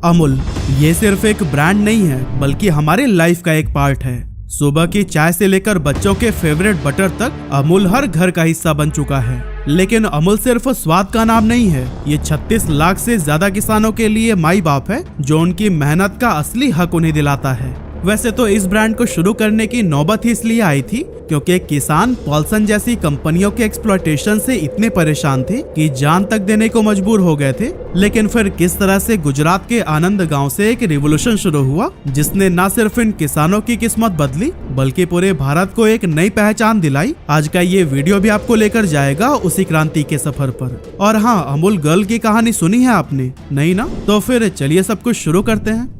अमूल ये सिर्फ एक ब्रांड नहीं है बल्कि हमारे लाइफ का एक पार्ट है। सुबह की चाय से लेकर बच्चों के फेवरेट बटर तक अमूल हर घर का हिस्सा बन चुका है। लेकिन अमूल सिर्फ स्वाद का नाम नहीं है, ये 36 लाख से ज्यादा किसानों के लिए माई बाप है जो उनकी मेहनत का असली हक उन्हें दिलाता है। वैसे तो इस ब्रांड को शुरू करने की नौबत ही इसलिए आई थी क्योंकि किसान पॉल्सन जैसी कंपनियों के एक्सप्लॉयटेशन से इतने परेशान थे कि जान तक देने को मजबूर हो गए थे। लेकिन फिर किस तरह से गुजरात के आनंद गांव से एक रिवॉल्यूशन शुरू हुआ जिसने न सिर्फ इन किसानों की किस्मत बदली बल्कि पूरे भारत को एक नई पहचान दिलाई। आज का ये वीडियो भी आपको लेकर जाएगा उसी क्रांति के सफर पर। और हाँ, अमूल गर्ल की कहानी सुनी है आपने? नहीं ना? तो फिर चलिए सब कुछ शुरू करते हैं।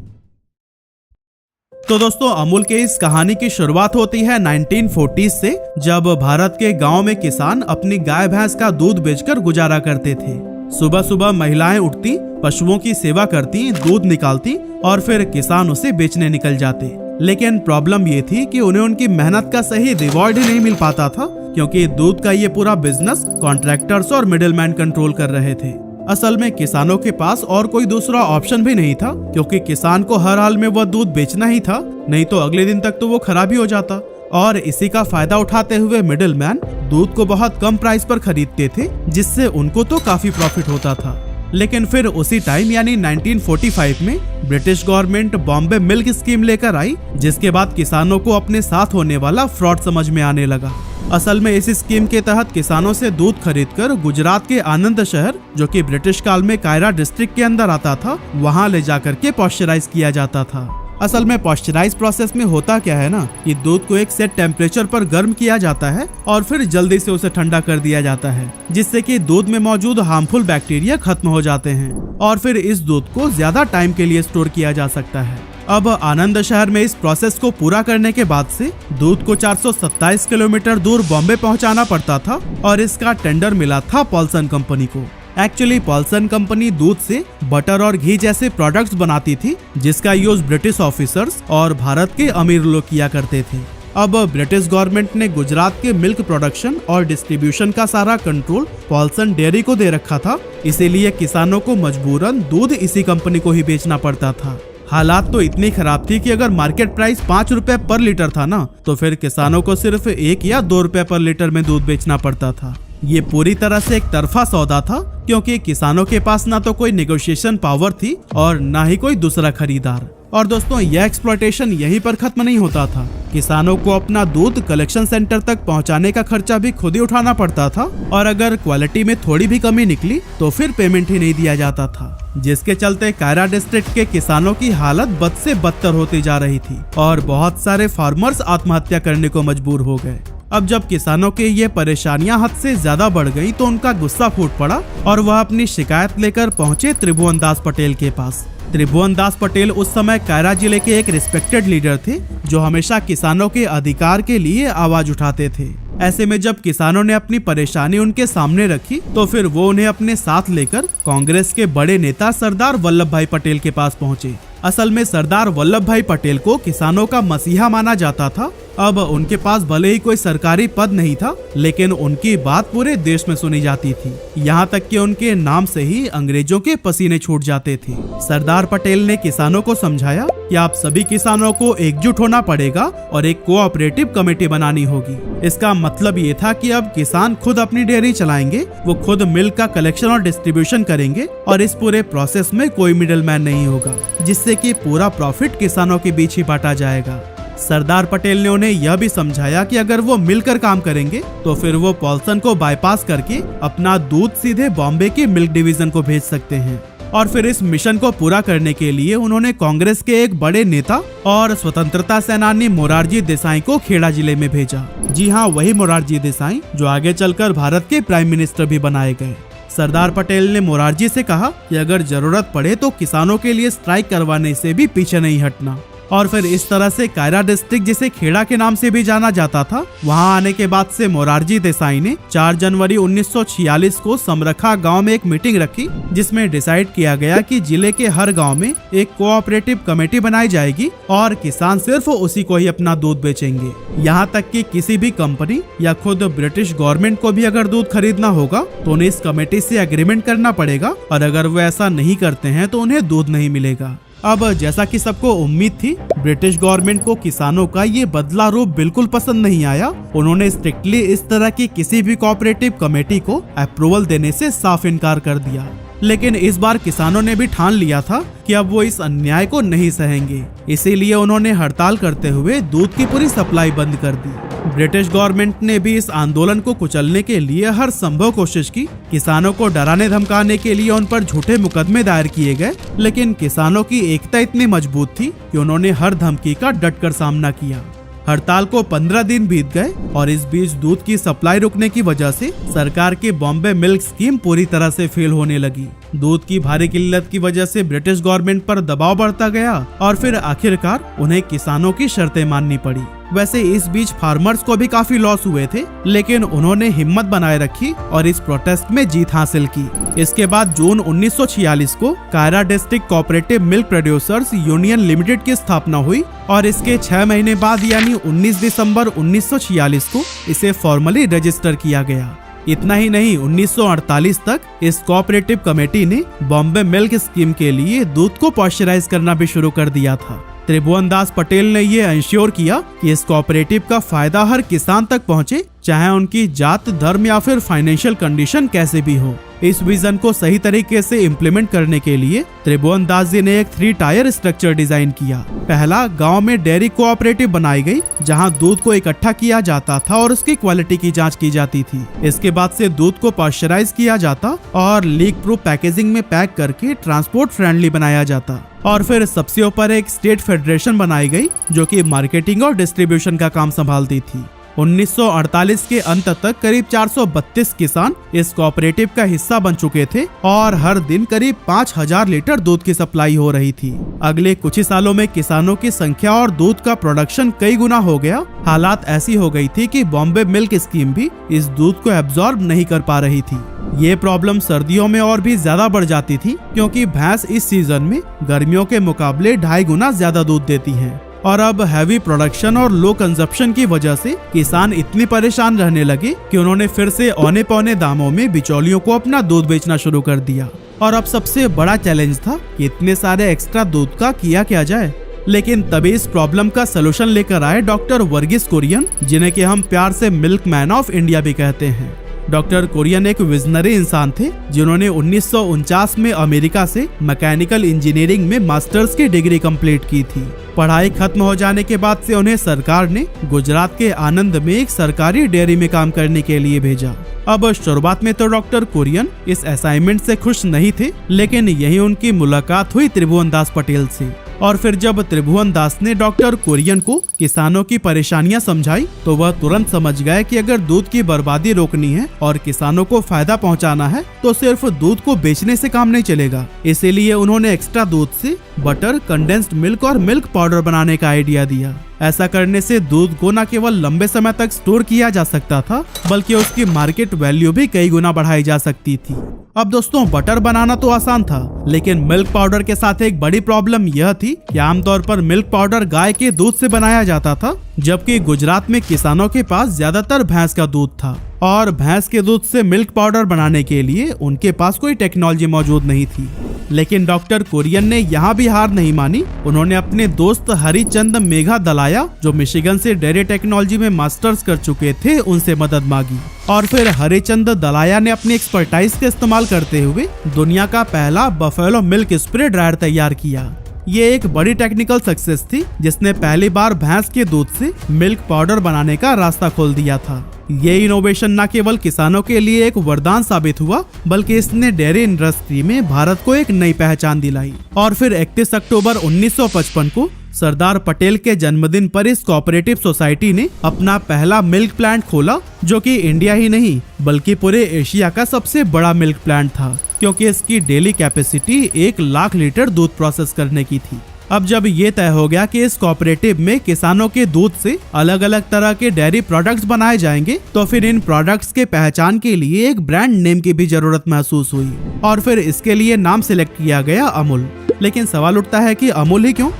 तो दोस्तों, अमूल के इस कहानी की शुरुआत होती है 1940s से, जब भारत के गांव में किसान अपनी गाय भैंस का दूध बेचकर गुजारा करते थे। सुबह सुबह महिलाएं उठती, पशुओं की सेवा करती, दूध निकालती और फिर किसान उसे बेचने निकल जाते। लेकिन प्रॉब्लम ये थी कि उन्हें उनकी मेहनत का सही रिवॉर्ड ही नहीं मिल पाता था क्योंकि दूध का ये पूरा बिजनेस कॉन्ट्रैक्टर्स और मिडिलमैन कंट्रोल कर रहे थे। असल में किसानों के पास और कोई दूसरा ऑप्शन भी नहीं था क्योंकि किसान को हर हाल में वह दूध बेचना ही था, नहीं तो अगले दिन तक तो वो खराब ही हो जाता। और इसी का फायदा उठाते हुए मिडिलमैन दूध को बहुत कम प्राइस पर खरीदते थे जिससे उनको तो काफी प्रॉफिट होता था। लेकिन फिर उसी टाइम यानी 1945 में British government Bombay milk scheme लेकर आई जिसके बाद किसानों को अपने साथ होने वाला फ्रॉड समझ में आने लगा। असल में इस स्कीम के तहत किसानों से दूध खरीदकर गुजरात के आनंद शहर, जो कि ब्रिटिश काल में कायरा डिस्ट्रिक्ट के अंदर आता था, वहां ले जाकर के पॉस्चराइज किया जाता था। असल में पॉस्चराइज प्रोसेस में होता क्या है ना कि दूध को एक सेट टेम्परेचर पर गर्म किया जाता है और फिर जल्दी से उसे ठंडा कर दिया जाता है जिससे कि दूध में मौजूद हार्मफुल बैक्टीरिया खत्म हो जाते हैं और फिर इस दूध को ज्यादा टाइम के लिए स्टोर किया जा सकता है। अब आनंद शहर में इस प्रोसेस को पूरा करने के बाद से दूध को 427 किलोमीटर दूर बॉम्बे पहुंचाना पड़ता था और इसका टेंडर मिला था पॉल्सन कंपनी को। एक्चुअली पॉल्सन कंपनी दूध से बटर और घी जैसे प्रोडक्ट्स बनाती थी जिसका यूज ब्रिटिश ऑफिसर्स और भारत के अमीर लोग किया करते थे। अब ब्रिटिश गवर्नमेंट ने गुजरात के मिल्क प्रोडक्शन और डिस्ट्रीब्यूशन का सारा कंट्रोल पॉल्सन डेयरी को दे रखा था, इसीलिए किसानों को मजबूरन दूध इसी कंपनी को ही बेचना पड़ता था। हालात तो इतनी खराब थी कि अगर मार्केट प्राइस 5 रुपए पर लीटर था ना तो फिर किसानों को सिर्फ 1 या 2 रुपए पर लीटर में दूध बेचना पड़ता था। ये पूरी तरह से एक तरफा सौदा था क्योंकि किसानों के पास ना तो कोई नेगोशिएशन पावर थी और ना ही कोई दूसरा खरीदार। और दोस्तों, यह एक्सप्लॉयटेशन यहीं पर खत्म नहीं होता था। किसानों को अपना दूध कलेक्शन सेंटर तक पहुंचाने का खर्चा भी खुद ही उठाना पड़ता था और अगर क्वालिटी में थोड़ी भी कमी निकली तो फिर पेमेंट ही नहीं दिया जाता था, जिसके चलते कायरा डिस्ट्रिक्ट के किसानों की हालत बद से बदतर होती जा रही थी और बहुत सारे फार्मर्स आत्महत्या करने को मजबूर हो गए। अब जब किसानों के ये परेशानियां हद से ज्यादा बढ़ गई तो उनका गुस्सा फूट पड़ा और वह अपनी शिकायत लेकर पहुंचे त्रिभुवन दास पटेल के पास। त्रिभुवन दास पटेल उस समय कायरा जिले के एक रिस्पेक्टेड लीडर थे जो हमेशा किसानों के अधिकार के लिए आवाज उठाते थे। ऐसे में जब किसानों ने अपनी परेशानी उनके सामने रखी तो फिर वो उन्हें अपने साथ लेकर कांग्रेस के बड़े नेता सरदार वल्लभ भाई पटेल के पास पहुंचे। असल में सरदार वल्लभ भाई पटेल को किसानों का मसीहा माना जाता था। अब उनके पास भले ही कोई सरकारी पद नहीं था लेकिन उनकी बात पूरे देश में सुनी जाती थी, यहाँ तक कि उनके नाम से ही अंग्रेजों के पसीने छूट जाते थे। सरदार पटेल ने किसानों को समझाया कि आप सभी किसानों को एकजुट होना पड़ेगा और एक कोऑपरेटिव कमेटी बनानी होगी। इसका मतलब ये था कि अब किसान खुद अपनी डेयरी चलाएंगे, वो खुद मिल्क का कलेक्शन और डिस्ट्रीब्यूशन करेंगे और इस पूरे प्रोसेस में कोई मिडिलमैन नहीं होगा जिससे कि पूरा प्रॉफिट किसानों के बीच ही बांटा जाएगा। सरदार पटेल ने उन्हें यह भी समझाया कि अगर वो मिलकर काम करेंगे तो फिर वो पॉल्सन को बाईपास करके अपना दूध सीधे बॉम्बे के मिल्क डिवीजन को भेज सकते हैं। और फिर इस मिशन को पूरा करने के लिए उन्होंने कांग्रेस के एक बड़े नेता और स्वतंत्रता सेनानी मोरारजी देसाई को खेड़ा जिले में भेजा। जी हाँ, वही मोरारजी देसाई जो आगे चलकर भारत के प्राइम मिनिस्टर भी बनाए गए। सरदार पटेल ने मोरारजी से कहा कि अगर जरूरत पड़े तो किसानों के लिए स्ट्राइक करवाने से भी पीछे नहीं हटना। और फिर इस तरह से कायरा डिस्ट्रिक्ट, जिसे खेड़ा के नाम से भी जाना जाता था, वहां आने के बाद से मोरारजी देसाई ने 4 जनवरी 1946 को समरखा गांव में एक मीटिंग रखी, जिसमें डिसाइड किया गया कि जिले के हर गांव में एक कोऑपरेटिव कमेटी बनाई जाएगी और किसान सिर्फ उसी को ही अपना दूध बेचेंगे। यहाँ तक कि किसी भी कंपनी या खुद ब्रिटिश गवर्नमेंट को भी अगर दूध खरीदना होगा तो उन्हें इस कमेटी से एग्रीमेंट करना पड़ेगा, और अगर वो ऐसा नहीं करते हैं तो उन्हें दूध नहीं मिलेगा। अब जैसा कि सबको उम्मीद थी, ब्रिटिश गवर्नमेंट को किसानों का ये बदला रूप बिल्कुल पसंद नहीं आया। उन्होंने स्ट्रिक्टली इस तरह की किसी भी कोऑपरेटिव कमेटी को अप्रूवल देने से साफ इनकार कर दिया। लेकिन इस बार किसानों ने भी ठान लिया था कि अब वो इस अन्याय को नहीं सहेंगे, इसीलिए उन्होंने हड़ताल करते हुए दूध की पूरी सप्लाई बंद कर दी। ब्रिटिश गवर्नमेंट ने भी इस आंदोलन को कुचलने के लिए हर संभव कोशिश की। किसानों को डराने धमकाने के लिए उन पर झूठे मुकदमे दायर किए गए, लेकिन किसानों की एकता इतनी मजबूत थी कि उन्होंने हर धमकी का डटकर सामना किया। हड़ताल को 15 दिन बीत गए और इस बीच दूध की सप्लाई रुकने की वजह से सरकार की बॉम्बे मिल्क स्कीम पूरी तरह से फेल होने लगी। दूध की भारी किल्लत की वजह से ब्रिटिश गवर्नमेंट पर दबाव बढ़ता गया और फिर आखिरकार उन्हें किसानों की शर्तें माननी पड़ी। वैसे इस बीच फार्मर्स को भी काफी लॉस हुए थे, लेकिन उन्होंने हिम्मत बनाए रखी और इस प्रोटेस्ट में जीत हासिल की। इसके बाद जून 1946 को Kaira district cooperative milk producers union limited की स्थापना हुई और इसके 6 महीने बाद यानी 19 दिसंबर 1946 को इसे फॉर्मली रजिस्टर किया गया। इतना ही नहीं, 1948 तक इस कोऑपरेटिव कमेटी ने बॉम्बे मिल्क स्कीम के लिए दूध को पॉस्चराइज करना भी शुरू कर दिया था। त्रिभुवन दास पटेल ने ये इंश्योर किया कि इस कोऑपरेटिव का फायदा हर किसान तक पहुंचे, चाहे उनकी जात, धर्म या फिर फाइनेंशियल कंडीशन कैसे भी हो। इस विजन को सही तरीके से इम्प्लीमेंट करने के लिए त्रिभुवन दास जी ने एक 3 टायर स्ट्रक्चर डिजाइन किया। पहला, गांव में डेयरी कोऑपरेटिव बनाई गई, जहां दूध को इकट्ठा किया जाता था और उसकी क्वालिटी की जांच की जाती थी। इसके बाद से दूध को पॉस्चराइज किया जाता और लीक प्रूफ पैकेजिंग में पैक करके ट्रांसपोर्ट फ्रेंडली बनाया जाता। और फिर सबसे ऊपर एक स्टेट फेडरेशन बनाई गई, जो कि मार्केटिंग और डिस्ट्रीब्यूशन का काम संभालती थी। 1948 के अंत तक करीब 432 किसान इस कोऑपरेटिव का हिस्सा बन चुके थे और हर दिन करीब 5000 लीटर दूध की सप्लाई हो रही थी। अगले कुछ ही सालों में किसानों की संख्या और दूध का प्रोडक्शन कई गुना हो गया। हालात ऐसी हो गई थी कि बॉम्बे मिल्क स्कीम भी इस दूध को एब्जॉर्ब नहीं कर पा रही थी। ये प्रॉब्लम सर्दियों में और भी ज्यादा बढ़ जाती थी, क्योंकि भैंस इस सीजन में गर्मियों के मुकाबले 2.5 गुना ज्यादा दूध देती है। और अब हैवी प्रोडक्शन और लो कंजप्शन की वजह से किसान इतने परेशान रहने लगे कि उन्होंने फिर से औने पौने दामों में बिचौलियों को अपना दूध बेचना शुरू कर दिया। और अब सबसे बड़ा चैलेंज था कि इतने सारे एक्स्ट्रा दूध का किया क्या जाए। लेकिन तभी इस प्रॉब्लम का सलूशन लेकर आए डॉक्टर वर्गीस कुरियन, जिन्हें कि हम प्यार से मिल्क मैन ऑफ इंडिया भी कहते हैं। डॉक्टर कुरियन एक विजनरी इंसान थे, जिन्होंने 1949 में अमेरिका से मैकेनिकल इंजीनियरिंग में मास्टर्स की डिग्री कंप्लीट की थी। पढ़ाई खत्म हो जाने के बाद से उन्हें सरकार ने गुजरात के आणंद में एक सरकारी डेयरी में काम करने के लिए भेजा। अब शुरुआत में तो डॉक्टर कुरियन इस असाइनमेंट से खुश नहीं थे, लेकिन यही उनकी मुलाकात हुई त्रिभुवन दास पटेल से। और फिर जब त्रिभुवन दास ने डॉक्टर कुरियन को किसानों की परेशानियां समझाई, तो वह तुरंत समझ गए कि अगर दूध की बर्बादी रोकनी है और किसानों को फायदा पहुंचाना है, तो सिर्फ दूध को बेचने से काम नहीं चलेगा। इसीलिए उन्होंने एक्स्ट्रा दूध से बटर, कंडेंस्ड मिल्क और मिल्क पाउडर बनाने का आइडिया दिया। ऐसा करने से दूध को न केवल लंबे समय तक स्टोर किया जा सकता था, बल्कि उसकी मार्केट वैल्यू भी कई गुना बढ़ाई जा सकती थी। अब दोस्तों, बटर बनाना तो आसान था, लेकिन मिल्क पाउडर के साथ एक बड़ी प्रॉब्लम यह थी कि आमतौर पर मिल्क पाउडर गाय के दूध से बनाया जाता था, जबकि गुजरात में किसानों के पास ज्यादातर भैंस का दूध था और भैंस के दूध से मिल्क पाउडर बनाने के लिए उनके पास कोई टेक्नोलॉजी मौजूद नहीं थी। लेकिन डॉक्टर कुरियन ने यहाँ भी हार नहीं मानी। उन्होंने अपने दोस्त हरिचंद मेघा दलाया, जो मिशिगन से डेयरी टेक्नोलॉजी में मास्टर्स कर चुके थे, उनसे मदद मांगी। और फिर हरिचंद दलाया ने अपनी एक्सपर्टाइज का इस्तेमाल करते हुए दुनिया का पहला बफेलो मिल्क स्प्रे ड्रायर तैयार किया। ये एक बड़ी टेक्निकल सक्सेस थी, जिसने पहली बार भैंस के दूध से मिल्क पाउडर बनाने का रास्ता खोल दिया था। ये इनोवेशन न केवल किसानों के लिए एक वरदान साबित हुआ, बल्कि इसने डेयरी इंडस्ट्री में भारत को एक नई पहचान दिलाई। और फिर 31 अक्टूबर 1955 को सरदार पटेल के जन्मदिन पर इस कोऑपरेटिव सोसाइटी ने अपना पहला मिल्क प्लांट खोला, जो कि इंडिया ही नहीं बल्कि पूरे एशिया का सबसे बड़ा मिल्क प्लांट था, क्योंकि इसकी डेली कैपेसिटी 1 लाख लीटर दूध प्रोसेस करने की थी। अब जब ये तय हो गया कि इस कोऑपरेटिव में किसानों के दूध से अलग अलग तरह के डेयरी प्रोडक्ट्स बनाए जाएंगे, तो फिर इन प्रोडक्ट्स के पहचान के लिए एक ब्रांड नेम की भी जरूरत महसूस हुई और फिर इसके लिए नाम सिलेक्ट किया गया अमूल। लेकिन सवाल उठता है कि अमूल ही क्यों?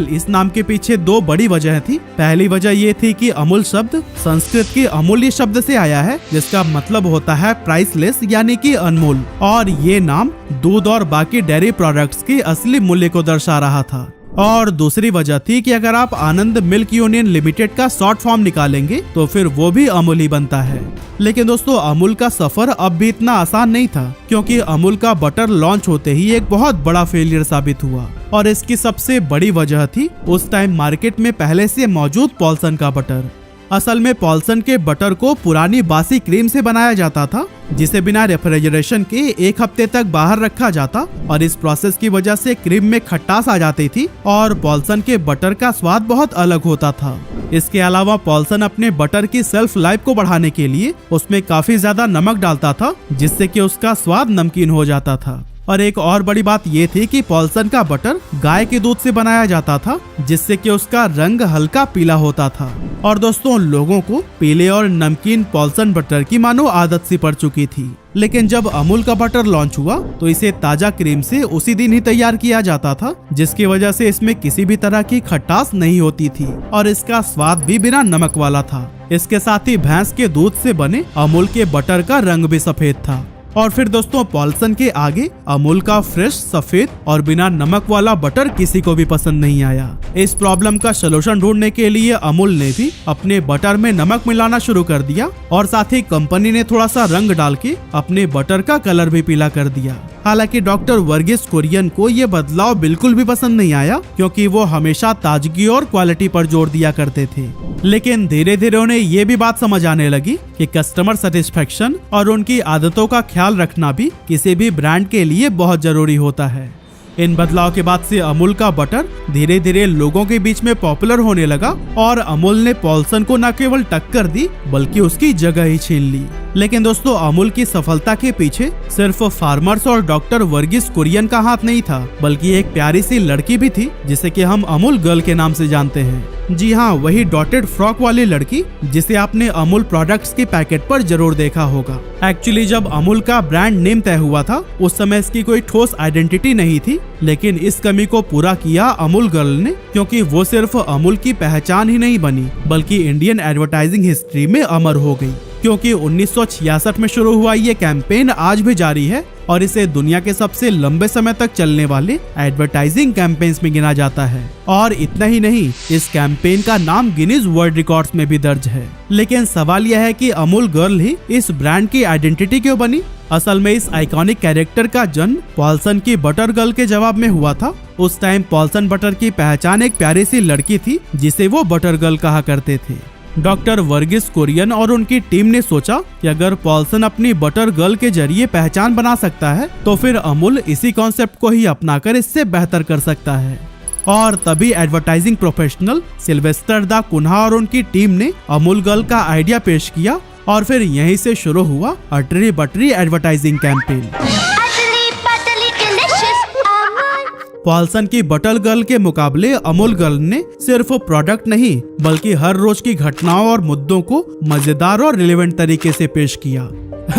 इस नाम के पीछे दो बड़ी वजह थी। पहली वजह ये थी कि अमूल शब्द संस्कृत के अमूल्य शब्द से आया है, जिसका मतलब होता है प्राइसलेस यानी कि अनमोल, और ये नाम दूध और बाकी डेयरी प्रोडक्ट्स के असली मूल्य को दर्शा रहा था। और दूसरी वजह थी कि अगर आप आनंद मिल्क यूनियन लिमिटेड का शॉर्ट फॉर्म निकालेंगे तो फिर वो भी अमूल ही बनता है। लेकिन दोस्तों, अमूल का सफर अब भी इतना आसान नहीं था, क्योंकि अमूल का बटर लॉन्च होते ही एक बहुत बड़ा फेलियर साबित हुआ। और इसकी सबसे बड़ी वजह थी उस टाइम मार्केट में पहले से मौजूद पॉल्सन का बटर। असल में पॉल्सन के बटर को पुरानी बासी क्रीम से बनाया जाता था, जिसे बिना रेफ्रिजरेशन के 1 हफ्ते तक बाहर रखा जाता, और इस प्रोसेस की वजह से क्रीम में खटास आ जाती थी और पॉल्सन के बटर का स्वाद बहुत अलग होता था। इसके अलावा पॉल्सन अपने बटर की सेल्फ लाइफ को बढ़ाने के लिए उसमें काफी ज्यादा नमक डालता था, जिससे कि उसका स्वाद नमकीन हो जाता था। और एक और बड़ी बात ये थी कि पॉल्सन का बटर गाय के दूध से बनाया जाता था, जिससे कि उसका रंग हल्का पीला होता था। और दोस्तों, लोगों को पीले और नमकीन पॉल्सन बटर की मानो आदत सी पड़ चुकी थी। लेकिन जब अमूल का बटर लॉन्च हुआ तो इसे ताजा क्रीम से उसी दिन ही तैयार किया जाता था, जिसकी वजह से इसमें किसी भी तरह की खटास नहीं होती थी और इसका स्वाद भी बिना नमक वाला था। इसके साथ ही भैंस के दूध से बने अमूल के बटर का रंग भी सफेद था। और फिर दोस्तों, पॉल्सन के आगे अमूल का फ्रेश सफेद और बिना नमक वाला बटर किसी को भी पसंद नहीं आया। इस प्रॉब्लम का सलूशन ढूंढने के लिए अमूल ने भी अपने बटर में नमक मिलाना शुरू कर दिया, और साथ ही कंपनी ने थोड़ा सा रंग डाल के अपने बटर का कलर भी पीला कर दिया। हालांकि डॉक्टर वर्गीस कुरियन को ये बदलाव बिल्कुल भी पसंद नहीं आया, क्योंकि वो हमेशा ताजगी और क्वालिटी पर जोर दिया करते थे। लेकिन धीरे धीरे उन्हें ये भी बात समझ आने लगी कि कस्टमर सेटिस्फेक्शन और उनकी आदतों का ख्याल रखना भी किसी भी ब्रांड के लिए बहुत जरूरी होता है। इन बदलाव के बाद से अमूल का बटर धीरे धीरे लोगों के बीच में पॉपुलर होने लगा, और अमूल ने पॉल्सन को न केवल टक्कर दी बल्कि उसकी जगह ही छीन ली। लेकिन दोस्तों, अमूल की सफलता के पीछे सिर्फ फार्मर्स और डॉक्टर वर्गीस कुरियन का हाथ नहीं था, बल्कि एक प्यारी सी लड़की भी थी, जिसे कि हम अमूल गर्ल के नाम से जानते हैं। जी हाँ, वही डॉटेड फ्रॉक वाली लड़की जिसे आपने अमूल प्रोडक्ट्स के पैकेट पर जरूर देखा होगा। एक्चुअली जब अमूल का ब्रांड नेम तय हुआ था उस समय इसकी कोई ठोस आइडेंटिटी नहीं थी, लेकिन इस कमी को पूरा किया अमूल गर्ल ने, क्योंकि वो सिर्फ अमूल की पहचान ही नहीं बनी बल्कि इंडियन एडवर्टाइजिंग हिस्ट्री में अमर हो गई। क्योंकि 1966 में शुरू हुआ ये कैंपेन आज भी जारी है और इसे दुनिया के सबसे लंबे समय तक चलने वाले एडवर्टाइजिंग कैंपेन्स में गिना जाता है। और इतना ही नहीं, इस कैंपेन का नाम गिनीज वर्ल्ड रिकॉर्ड्स में भी दर्ज है। लेकिन सवाल यह है कि अमूल गर्ल ही इस ब्रांड की आइडेंटिटी क्यों बनी? असल में इस आइकॉनिक कैरेक्टर का जन्म पॉल्सन की बटर गर्ल के जवाब में हुआ था। उस टाइम पॉल्सन बटर की पहचान एक प्यारी सी लड़की थी जिसे वो बटर गर्ल कहा करते थे। डॉक्टर वर्गीस कुरियन और उनकी टीम ने सोचा कि अगर पॉल्सन अपनी बटर गर्ल के जरिए पहचान बना सकता है तो फिर अमूल इसी कॉन्सेप्ट को ही अपनाकर इससे बेहतर कर सकता है। और तभी एडवर्टाइजिंग प्रोफेशनल सिल्वेस्टर दा कुन्हा और उनकी टीम ने अमूल गर्ल का आइडिया पेश किया, और फिर यहीं से शुरू हुआ अटरी बटरी एडवर्टाइजिंग कैंपेन। पॉल्सन की बटर गर्ल के मुकाबले अमूल गर्ल ने सिर्फ प्रोडक्ट नहीं बल्कि हर रोज की घटनाओं और मुद्दों को मजेदार और रिलेवेंट तरीके से पेश किया।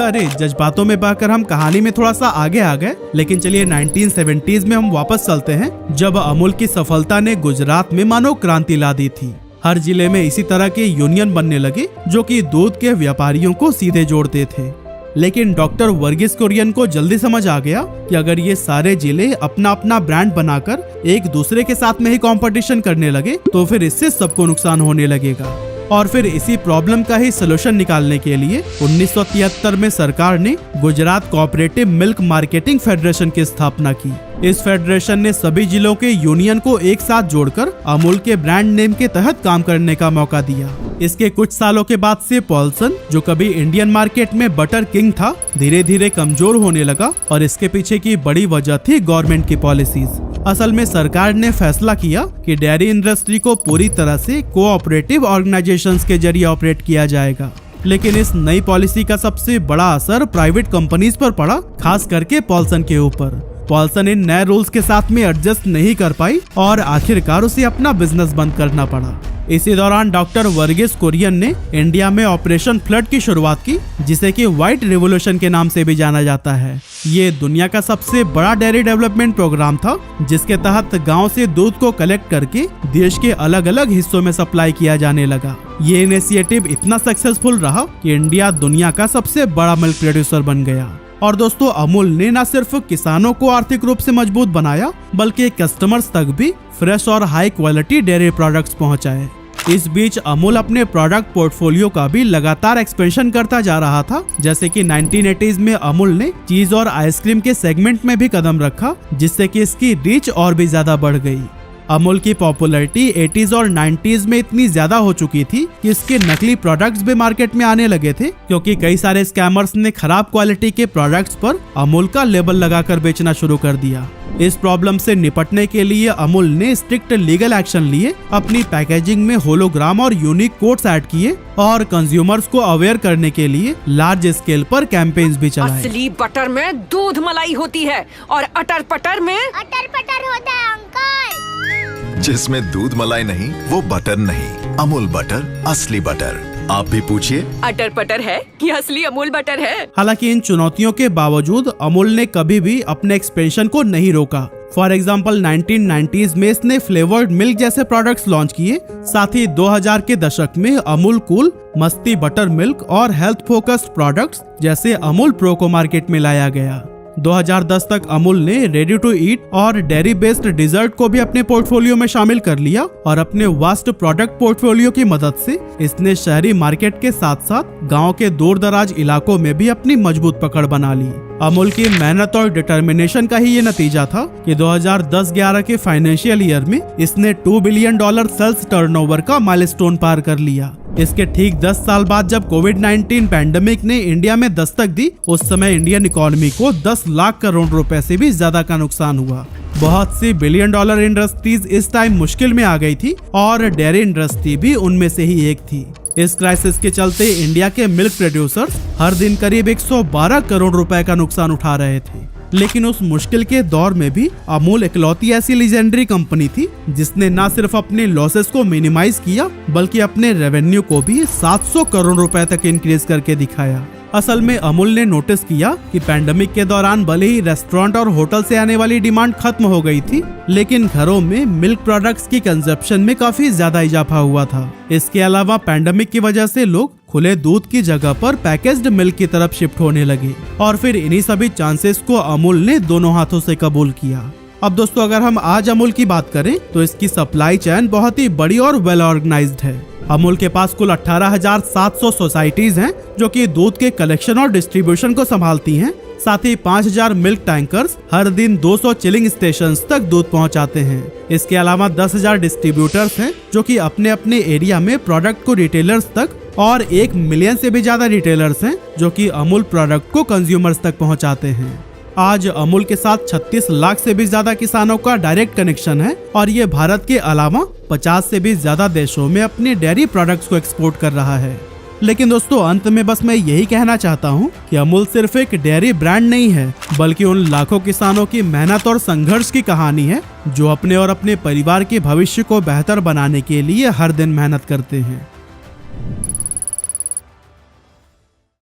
अरे, जज्बातों में बहकर हम कहानी में थोड़ा सा आगे आ गए, लेकिन चलिए 1970s में हम वापस चलते हैं, जब अमूल की सफलता ने गुजरात में मानो क्रांति ला दी थी। हर जिले में इसी तरह के यूनियन बनने लगे जो कि दूध के व्यापारियों को सीधे जोड़ते थे। लेकिन डॉक्टर वर्गीस कुरियन को जल्दी समझ आ गया कि अगर ये सारे जिले अपना अपना ब्रांड बनाकर एक दूसरे के साथ में ही कंपटीशन करने लगे तो फिर इससे सबको नुकसान होने लगेगा। और फिर इसी प्रॉब्लम का ही सलूशन निकालने के लिए 1973 में सरकार ने Gujarat cooperative milk marketing federation की स्थापना की। इस फेडरेशन ने सभी जिलों के यूनियन को एक साथ जोड़कर अमूल के ब्रांड नेम के तहत काम करने का मौका दिया। इसके कुछ सालों के बाद से पॉल्सन, जो कभी इंडियन मार्केट में बटर किंग था, धीरे धीरे कमजोर होने लगा, और इसके पीछे की बड़ी वजह थी गवर्नमेंट की पॉलिसीज। असल में सरकार ने फैसला किया कि डेयरी इंडस्ट्री को पूरी तरह से कोऑपरेटिव ऑर्गेनाइजेशंस के जरिए ऑपरेट किया जाएगा। लेकिन इस नई पॉलिसी का सबसे बड़ा असर प्राइवेट कंपनीज पर पड़ा, खास करके पॉल्सन के ऊपर। पॉल्सन इन नए रूल्स के साथ में एडजस्ट नहीं कर पाई और आखिरकार उसे अपना बिजनेस बंद करना पड़ा। इसी दौरान डॉक्टर वर्गीस कुरियन ने इंडिया में ऑपरेशन फ्लड की शुरुआत की, जिसे कि व्हाइट रिवॉल्यूशन के नाम से भी जाना जाता है। ये दुनिया का सबसे बड़ा डेयरी डेवलपमेंट प्रोग्राम था, जिसके तहत गांव से दूध को कलेक्ट करके देश के अलग अलग हिस्सों में सप्लाई किया जाने लगा। ये इनिशिएटिव इतना सक्सेसफुल रहा कि इंडिया दुनिया का सबसे बड़ा मिल्क प्रोड्यूसर बन गया। और दोस्तों, अमूल ने न सिर्फ किसानों को आर्थिक रूप से मजबूत बनाया, बल्कि कस्टमर्स तक भी फ्रेश और हाई क्वालिटी डेयरी प्रोडक्ट्स पहुंचाए। इस बीच अमूल अपने प्रोडक्ट पोर्टफोलियो का भी लगातार एक्सपेंशन करता जा रहा था। जैसे कि 1980s में अमूल ने चीज और आइसक्रीम के सेगमेंट में भी कदम रखा, जिससे कि इसकी रीच और भी ज्यादा बढ़ गई। अमूल की पॉपुलैरिटी 80s और 90s में इतनी ज्यादा हो चुकी थी कि इसके नकली प्रोडक्ट्स भी मार्केट में आने लगे थे, क्योंकि कई सारे स्कैमर्स ने खराब क्वालिटी के प्रोडक्ट्स पर अमूल का लेबल लगाकर बेचना शुरू कर दिया। इस प्रॉब्लम से निपटने के लिए अमूल ने स्ट्रिक्ट लीगल एक्शन लिए, अपनी पैकेजिंग में होलोग्राम और यूनिक कोड्स ऐड किए और कंज्यूमर्स को अवेयर करने के लिए लार्ज स्केल पर कैंपेन्स भी चलाए। असली बटर में दूध मलाई होती है और अटर पटर में अटर पटर होता है अंकल। जिसमें दूध मलाई नहीं वो बटर नहीं। अमूल बटर, असली बटर। आप भी पूछिए, अटर पटर है कि असली अमूल बटर है। हालांकि इन चुनौतियों के बावजूद अमूल ने कभी भी अपने एक्सपेंशन को नहीं रोका। फॉर एग्जाम्पल 1990s में इसने फ्लेवर्ड मिल्क जैसे प्रोडक्ट्स लॉन्च किए। साथ ही 2000 के दशक में अमूल कूल, मस्ती बटर मिल्क और हेल्थ फोकस्ड प्रोडक्ट्स जैसे अमूल प्रो को मार्केट में लाया गया। 2010 तक अमूल ने रेडी टू ईट और डेयरी बेस्ड डिजर्ट को भी अपने पोर्टफोलियो में शामिल कर लिया और अपने वास्ट प्रोडक्ट पोर्टफोलियो की मदद से इसने शहरी मार्केट के साथ साथ गांव के दूर दराज इलाकों में भी अपनी मजबूत पकड़ बना ली। अमूल की मेहनत और डिटर्मिनेशन का ही ये नतीजा था कि 2010-11 के फाइनेंशियल ईयर में इसने $2 बिलियन सेल्स टर्नओवर का माइलस्टोन पार कर लिया। इसके ठीक 10 साल बाद जब कोविड-19 पैंडेमिक ने इंडिया में दस्तक दी, उस समय इंडियन इकोनॉमी को 10 लाख करोड़ रुपए से भी ज्यादा का नुकसान हुआ। बहुत सी $1 बिलियन इंडस्ट्रीज इस टाइम मुश्किल में आ गई थी और डेयरी इंडस्ट्री भी उनमें से ही एक थी। इस क्राइसिस के चलते इंडिया के मिल्क प्रोड्यूसर्स हर दिन करीब 112 करोड़ रुपए का नुकसान उठा रहे थे। लेकिन उस मुश्किल के दौर में भी अमूल इकलौती ऐसी लीजेंडरी कंपनी थी जिसने न सिर्फ अपने लॉसेस को मिनिमाइज किया, बल्कि अपने रेवेन्यू को भी 700 करोड़ रुपए तक इंक्रीज करके दिखाया। असल में अमूल ने नोटिस किया कि पैंडेमिक के दौरान भले ही रेस्टोरेंट और होटल से आने वाली डिमांड खत्म हो गई थी, लेकिन घरों में मिल्क प्रोडक्ट्स की कंजप्शन में काफी ज्यादा इजाफा हुआ था। इसके अलावा पैंडेमिक की वजह से लोग खुले दूध की जगह पर पैकेज्ड मिल्क की तरफ शिफ्ट होने लगे और फिर इन्हीं सभी चांसेस को अमूल ने दोनों हाथों से कबूल किया। अब दोस्तों, अगर हम आज अमूल की बात करें तो इसकी सप्लाई चेन बहुत ही बड़ी और वेल ऑर्गेनाइज्ड है। अमूल के पास कुल 18,700 सोसाइटीज हैं जो कि दूध के कलेक्शन और डिस्ट्रीब्यूशन को संभालती हैं। साथ ही 5,000 मिल्क टैंकर्स हर दिन 200 चिलिंग स्टेशंस तक दूध पहुंचाते हैं। इसके अलावा 10,000 डिस्ट्रीब्यूटर्स हैं जो कि अपने अपने एरिया में प्रोडक्ट को रिटेलर्स तक, और 1 मिलियन से भी ज्यादा रिटेलर्स हैं जो कि अमूल प्रोडक्ट को कंज्यूमर्स तक पहुंचाते हैं। आज अमूल के साथ 36 लाख से भी ज्यादा किसानों का डायरेक्ट कनेक्शन है और ये भारत के अलावा 50 से भी ज्यादा देशों में अपने डेयरी प्रोडक्ट्स को एक्सपोर्ट कर रहा है। लेकिन दोस्तों, अंत में बस मैं यही कहना चाहता हूँ कि अमूल सिर्फ एक डेयरी ब्रांड नहीं है, बल्कि उन लाखों किसानों की मेहनत और संघर्ष की कहानी है जो अपने और अपने परिवार के भविष्य को बेहतर बनाने के लिए हर दिन मेहनत करते हैं।